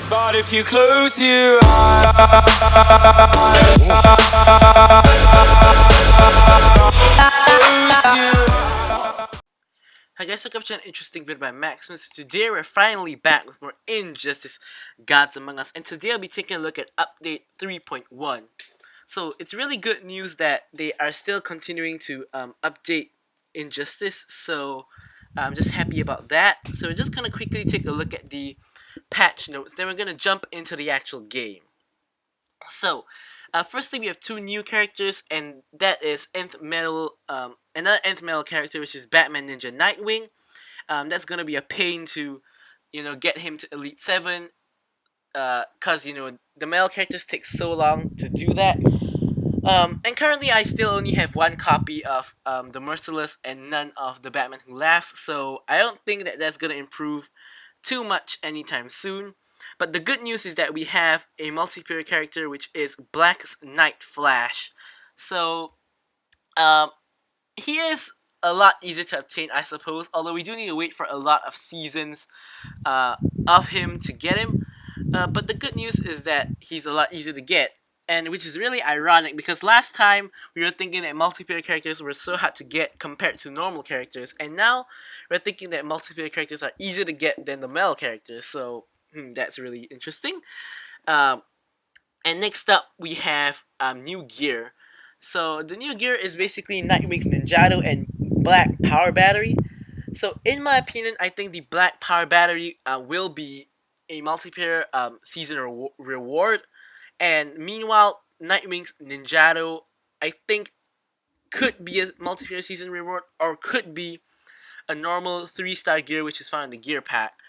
But if you close your eyes, Hi guys, welcome to an interesting video by Maximus. Today we're finally back with more Injustice Gods Among Us, and today I'll be taking a look at update 3.1. So it's really good news that they are still continuing to update Injustice, so I'm just happy about that. So we're just gonna quickly take a look at the patch notes, then we're gonna jump into the actual game. So, firstly, we have two new characters, and that is another Nth Metal character, which is Batman Ninja Nightwing. That's gonna be a pain to, get him to Elite 7, cause the male characters take so long to do that. And currently, I still only have one copy of the Merciless and none of the Batman Who Laughs, so I don't think that that's gonna improve too much anytime soon. But the good news is that we have a multiplayer character, which is Black's Night Flash. So, he is a lot easier to obtain, I suppose, although we do need to wait for a lot of seasons of him to get him. But the good news is that he's a lot easier to get, and which is really ironic because last time we were thinking that multiplayer characters were so hard to get compared to normal characters, and now we're thinking that multiplayer characters are easier to get than the male characters, so that's really interesting. And next up, we have new gear. So the new gear is basically Nightwing's Ninjato and Black Power Battery. So in my opinion, I think the Black Power Battery will be a multiplayer season reward. And meanwhile, Nightwing's Ninjato, I think, could be a multiplayer season reward or could be a normal 3-star gear which is found in the gear pack.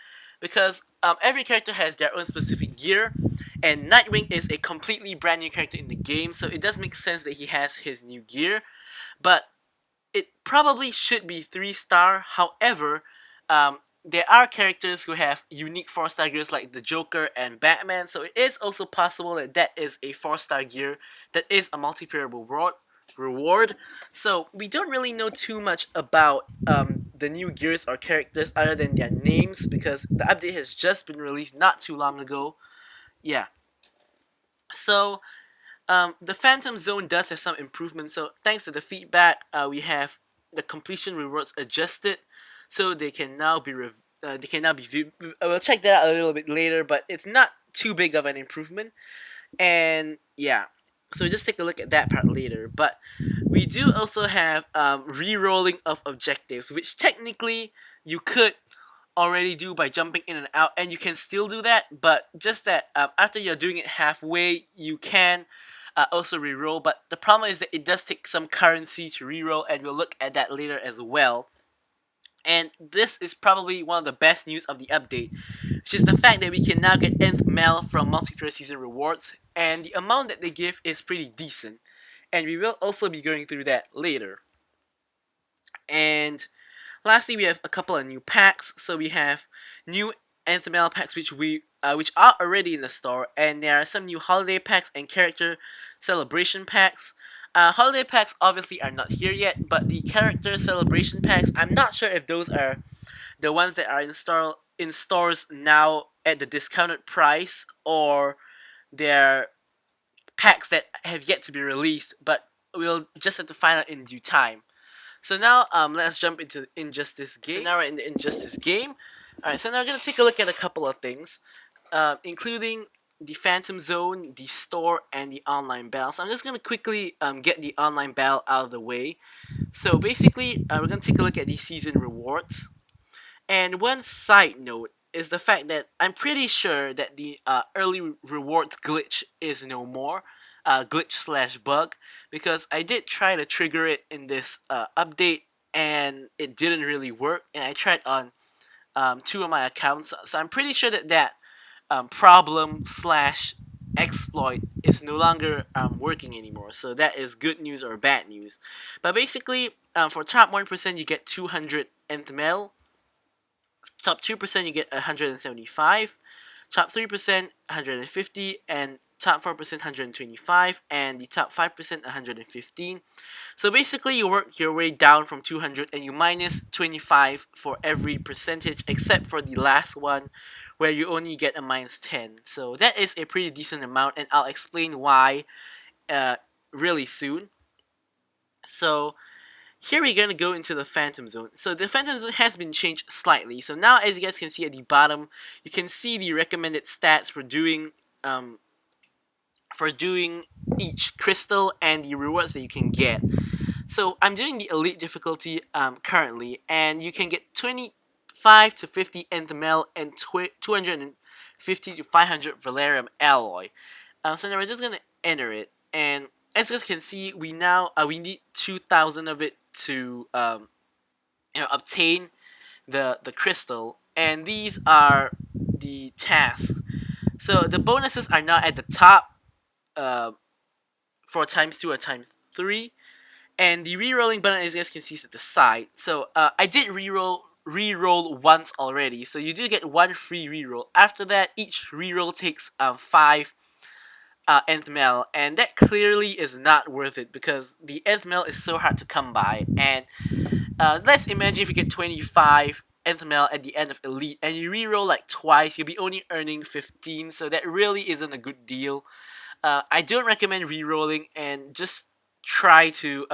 Because every character has their own specific gear, and Nightwing is a completely brand new character in the game, so it does make sense that he has his new gear. But it probably should be 3-star. However, there are characters who have unique 4-star gears like the Joker and Batman, so it is also possible that that is a 4-star gear that is a multiplayer reward. So we don't really know too much about the new gears or characters other than their names because the update has just been released not too long ago. Yeah. So the Phantom Zone does have some improvements. So thanks to the feedback, we have the completion rewards adjusted, so they can now be viewed. We'll check that out a little bit later, but it's not too big of an improvement. And yeah, so just take a look at that part later. But we do also have re-rolling of objectives, which technically you could already do by jumping in and out, and you can still do that, but just that after you're doing it halfway, you can also re-roll. But the problem is that it does take some currency to re-roll, and we'll look at that later as well. And this is probably one of the best news of the update, which is the fact that we can now get Nth Mel from multiplayer season rewards, and the amount that they give is pretty decent. And we will also be going through that later. And lastly, we have a couple of new packs. So we have new Nth Mel packs which are already in the store, and there are some new holiday packs and character celebration packs. Holiday packs obviously are not here yet, but the character celebration packs, I'm not sure if those are the ones that are in stores now at the discounted price, or they're packs that have yet to be released, but we'll just have to find out in due time. So now, let's jump into Injustice game. So now we're in the Injustice game. Alright, so now we're going to take a look at a couple of things, including the Phantom Zone, the store, and the online battle. So I'm just going to quickly get the online battle out of the way. So basically, we're going to take a look at the season rewards. And one side note is the fact that I'm pretty sure that the early rewards glitch is no more. Glitch/bug, because I did try to trigger it in this update and it didn't really work, and I tried on 2 of my accounts, so I'm pretty sure that that problem/exploit is no longer working anymore. So that is good news or bad news. But basically, for top 1% you get 200 Nth Mel, top 2% you get 175, top 3% 150, and top 4% 125, and the top 5% 115. So basically you work your way down from 200 and you minus 25 for every percentage except for the last one, where you only get a -10. So that is a pretty decent amount, and I'll explain why really soon. So here we're gonna go into the Phantom Zone. So the Phantom Zone has been changed slightly. So now, as you guys can see at the bottom, you can see the recommended stats for doing each crystal and the rewards that you can get. So I'm doing the elite difficulty currently, and you can get 25 to 50 nth mel and 250 to 500 valerium alloy. So now we're just gonna enter it, and as you guys can see, we need 2,000 of it to obtain the crystal, and these are the tasks. So the bonuses are now at the top uh, for ×2 or ×3, and the re-rolling button, as you guys can see, is at the side. So I did re-roll once already, so you do get one free re-roll. After that, each re-roll takes 5 nth mel, and that clearly is not worth it because the nth mel is so hard to come by. And let's imagine if you get 25 nth mel at the end of elite and you re-roll like twice, you'll be only earning 15, so that really isn't a good deal. I don't recommend re-rolling, and just try to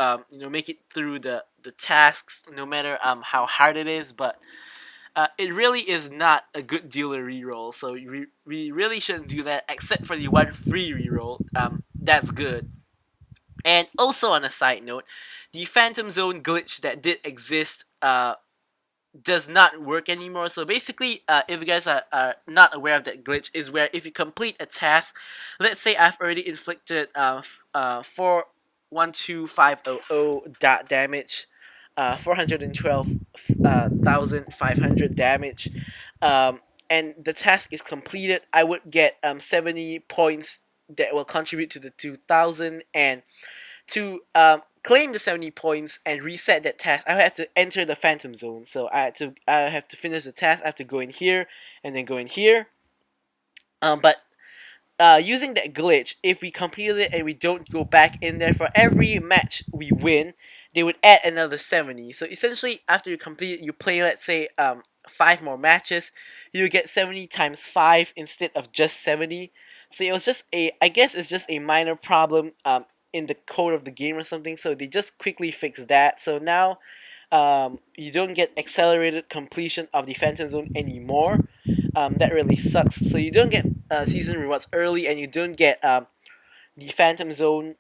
make it through the tasks, no matter how hard it is. But it really is not a good deal to re-roll, so we really shouldn't do that, except for the one free re-roll. That's good. And also, on a side note, the Phantom Zone glitch that did exist does not work anymore. So basically, if you guys are not aware of that glitch, is where if you complete a task, let's say I've already inflicted 412,500 dot damage, 412,500 damage, and the task is completed, I would get 70 points that will contribute to the 2,000. And to claim the 70 points and reset that task, I have to enter the Phantom Zone. So I have to finish the task. I have to go in here and then go in here. But using that glitch, if we completed it and we don't go back in there, for every match we win, they would add another 70. So essentially, after you complete it, you play, let's say, 5 more matches, you get 70 times 5 instead of just 70. So it was just I guess it's just a minor problem in the code of the game or something, so they just quickly fixed that. So now you don't get accelerated completion of the Phantom Zone anymore. That really sucks. So you don't get season rewards early, and you don't get the Phantom Zone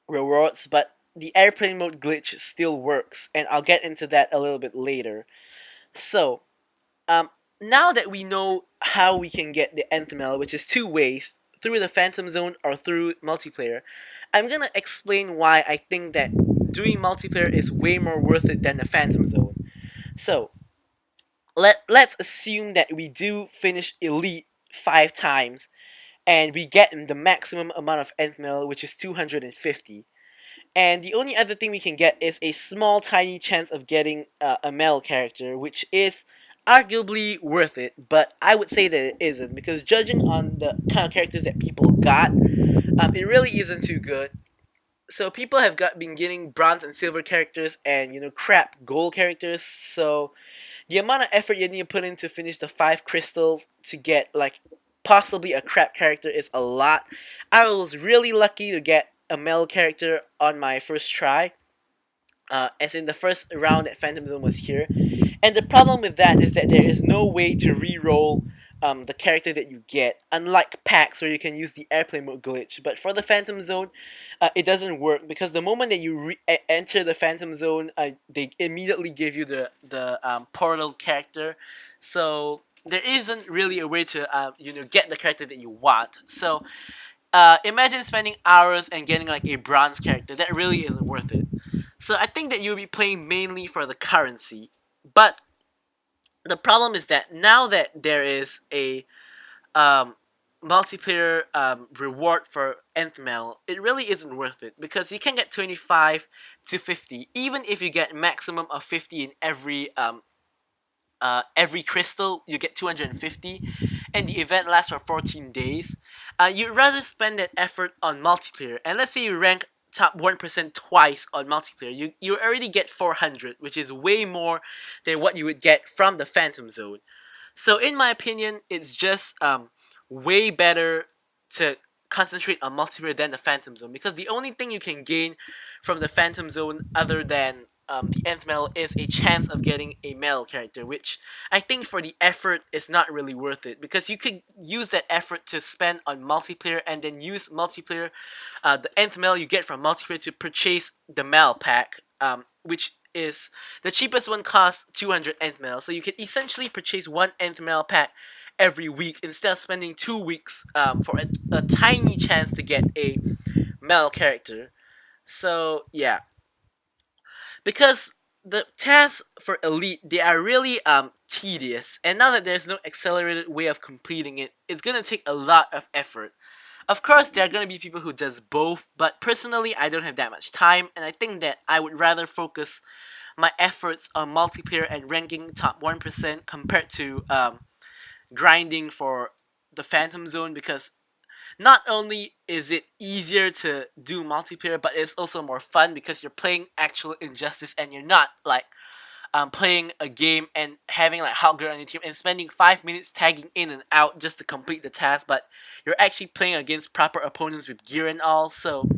rewards, but the airplane mode glitch still works, and I'll get into that a little bit later. So now that we know how we can get the nth mel, which is 2 ways, through the Phantom Zone or through multiplayer, I'm gonna explain why I think that doing multiplayer is way more worth it than the Phantom Zone. So let's assume that we do finish elite 5 times, and we get the maximum amount of nth mel, which is 250. And the only other thing we can get is a small tiny chance of getting a male character, which is arguably worth it, but I would say that it isn't, because judging on the kind of characters that people got, it really isn't too good. So people have been getting bronze and silver characters and crap gold characters, so the amount of effort you need to put in to finish the 5 crystals to get like possibly a crap character is a lot. I was really lucky to get a male character on my first try, as in the first round that Phantom Zone was here. And the problem with that is that there is no way to re-roll the character that you get, unlike packs where you can use the airplane mode glitch. But for the Phantom Zone, it doesn't work, because the moment that you enter the Phantom Zone, they immediately give you the portal character. So there isn't really a way to get the character that you want. So imagine spending hours and getting like a bronze character. That really isn't worth it. So I think that you'll be playing mainly for the currency. But the problem is that now that there is a multiplayer reward for nth mel, it really isn't worth it, because you can get 25 to 50, even if you get maximum of 50 in every crystal. You get 250, and the event lasts for 14 days. You'd rather spend that effort on multiplayer, and let's say you rank top 1% twice on multiplayer, you already get 400, which is way more than what you would get from the Phantom Zone. So in my opinion, it's just way better to concentrate on multiplayer than the Phantom Zone, because the only thing you can gain from the Phantom Zone other than the nth medal is a chance of getting a medal character, which I think for the effort is not really worth it, because you could use that effort to spend on multiplayer and then use multiplayer, the nth medal you get from multiplayer, to purchase the medal pack, which is the cheapest one costs 200 nth medal. So you can essentially purchase one nth medal pack every week instead of spending 2 weeks for a tiny chance to get a medal character. So yeah, because the tasks for elite, they are really tedious, and now that there's no accelerated way of completing it, it's gonna take a lot of effort. Of course, there are gonna be people who does both, but personally, I don't have that much time, and I think that I would rather focus my efforts on multiplayer and ranking top 1% compared to grinding for the Phantom Zone, because not only is it easier to do multiplayer, but it's also more fun because you're playing actual Injustice and you're not like playing a game and having like Hot Girl on your team and spending 5 minutes tagging in and out just to complete the task, but you're actually playing against proper opponents with gear and all. So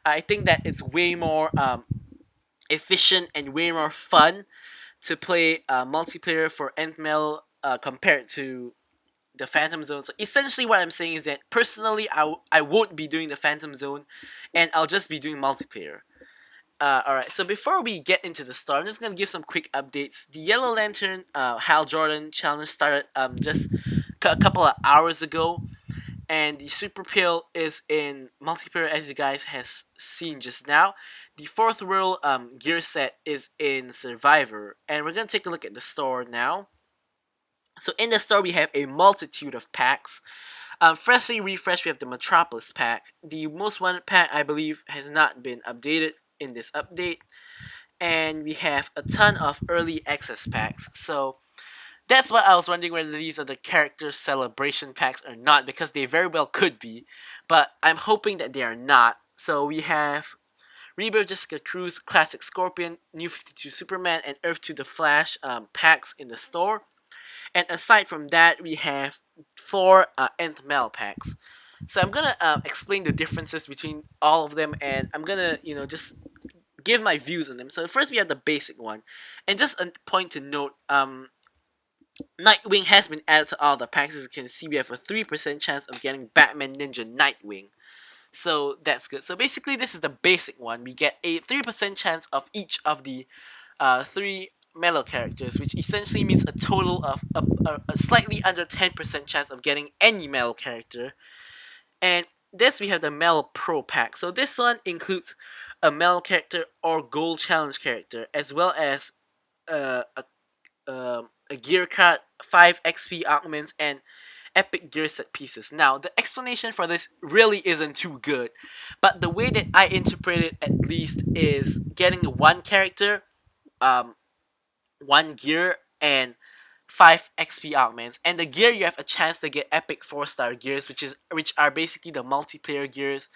I think that it's way more efficient and way more fun to play multiplayer for NML compared to the Phantom Zone. So essentially what I'm saying is that personally I won't be doing the Phantom Zone, and I'll just be doing multiplayer. Alright, so before we get into the story, I'm just gonna give some quick updates. The Yellow Lantern Hal Jordan challenge started just a couple of hours ago, and the Super Pill is in multiplayer, as you guys has seen just now. The fourth world gear set is in Survivor, and we're gonna take a look at the store now. So in the store we have a multitude of packs. Freshly refreshed, we have the Metropolis pack. The most wanted pack, I believe, has not been updated in this update. And we have a ton of early access packs. So that's what I was wondering, whether these are the character celebration packs or not, because they very well could be. But I'm hoping that they are not. So we have Rebirth Jessica Cruz, Classic Scorpion, New 52 Superman, and Earth to the Flash packs in the store. And aside from that, we have 4 nth Mel packs. So I'm gonna explain the differences between all of them, and I'm gonna just give my views on them. So first we have the basic one, and just a point to note, Nightwing has been added to all the packs. As you can see, we have a 3% chance of getting Batman Ninja Nightwing. So that's good. So basically, this is the basic one. We get a 3% chance of each of the 3 metal characters, which essentially means a total of a slightly under 10% chance of getting any metal character. And this we have the Metal Pro pack. So this one includes a metal character or gold challenge character, as well as uh, a gear card, 5 XP augments, and epic gear set pieces. Now, the explanation for this really isn't too good, but the way that I interpret it at least is getting one character, one gear, and 5 XP augments. And the gear, you have a chance to get epic 4-star gears, which are basically the multiplayer gears.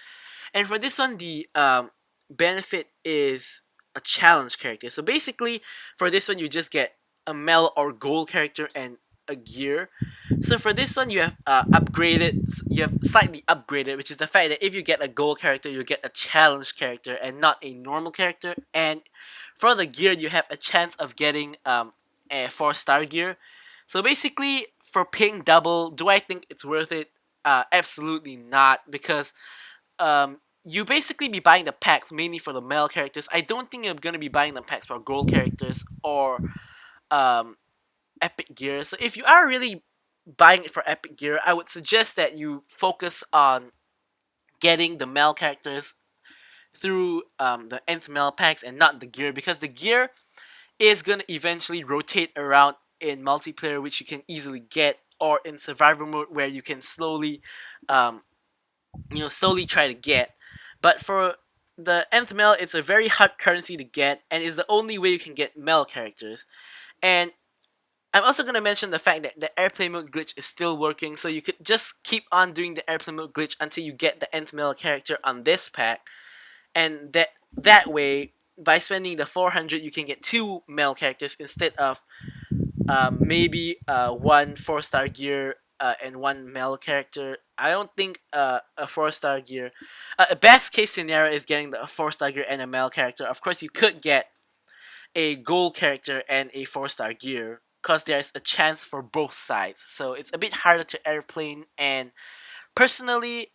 And for this one, the benefit is a challenge character. So basically, for this one, you just get a metal or gold character and a gear. So for this one, you have you have slightly upgraded, which is the fact that if you get a gold character, you get a challenge character and not a normal character. And for the gear, you have a chance of getting a 4-star gear. So basically, for paying double, do I think it's worth it? Absolutely not, because you basically be buying the packs mainly for the male characters. I don't think you're gonna be buying the packs for gold characters or epic gear. So if you are really buying it for epic gear, I would suggest that you focus on getting the male characters through the nth male packs and not the gear, because the gear is gonna eventually rotate around in multiplayer, which you can easily get, or in survivor mode where you can slowly slowly try to get. But for the nth male, it's a very hard currency to get, and is the only way you can get male characters. And I'm also going to mention the fact that the airplane mode glitch is still working, so you could just keep on doing the airplane mode glitch until you get the nth male character on this pack. And that way, by spending the 400, you can get 2 male characters instead of maybe one 4-star gear and one male character. I don't think a 4-star gear. A best case scenario is getting the 4-star gear and a male character. Of course, you could get a gold character and a 4-star gear, because there's a chance for both sides. So it's a bit harder to airplane. And personally,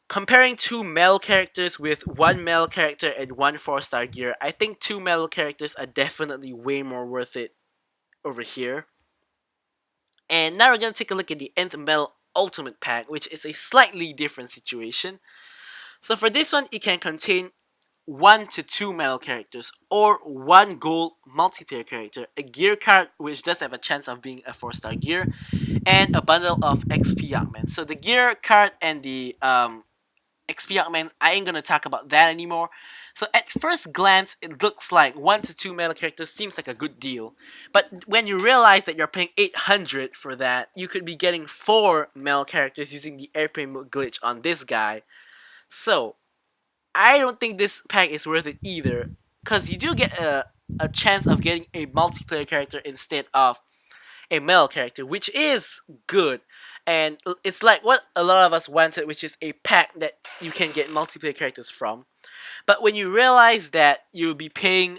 comparing two male characters with one male character and one 4-star gear, I think two male characters are definitely way more worth it over here. And now we're gonna take a look at the Nth Metal Ultimate Pack, which is a slightly different situation. So for this one, it can contain 1 to 2 metal characters or 1 gold multiplayer character, a gear card which does have a chance of being a 4-star gear, and a bundle of XP augments. So the gear card and the XP augments, I ain't gonna talk about that anymore. So at first glance, it looks like 1 to 2 metal characters seems like a good deal. But when you realize that you're paying 800 for that, you could be getting 4 metal characters using the airplane mode glitch on this guy. So I don't think this pack is worth it either, because you do get a chance of getting a multiplayer character instead of a male character, which is good. And it's like what a lot of us wanted, which is a pack that you can get multiplayer characters from. But when you realize that you'll be paying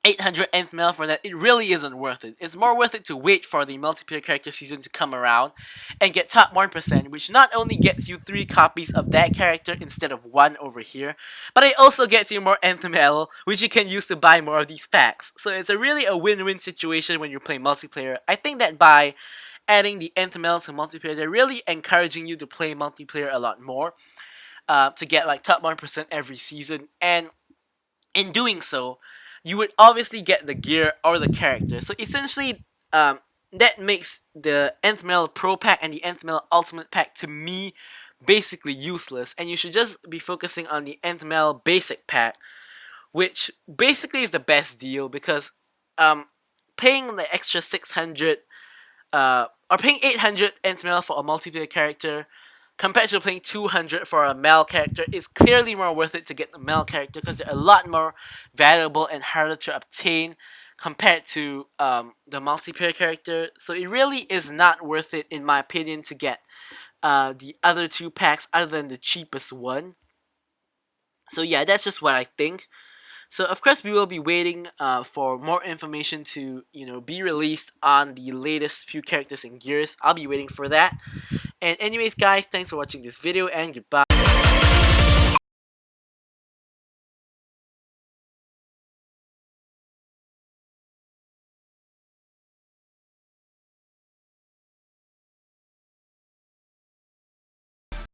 800 nth mil for that, it really isn't worth it. It's more worth it to wait for the multiplayer character season to come around and get top 1%, which not only gets you 3 copies of that character instead of 1 over here, but it also gets you more nth mil, which you can use to buy more of these packs. So it's a really a win-win situation when you're playing multiplayer. I think that by adding the nth mil to multiplayer, they're really encouraging you to play multiplayer a lot more, to get like top 1% every season. And in doing so, you would obviously get the gear or the character. So essentially, that makes the Nth Metal Pro Pack and the Nth Metal Ultimate Pack, to me, basically useless. And you should just be focusing on the Nth Metal Basic Pack, which basically is the best deal, because paying the extra 600, or paying 800 Nth Metal for a multiplayer character compared to playing 200 for a male character is clearly more worth it to get the male character, because they're a lot more valuable and harder to obtain compared to the multiplayer character. So it really is not worth it, in my opinion, to get the other 2 packs other than the cheapest one. So yeah, that's just what I think. So of course we will be waiting for more information to be released on the latest few characters and gears. I'll be waiting for that. And anyways guys, thanks for watching this video, and goodbye.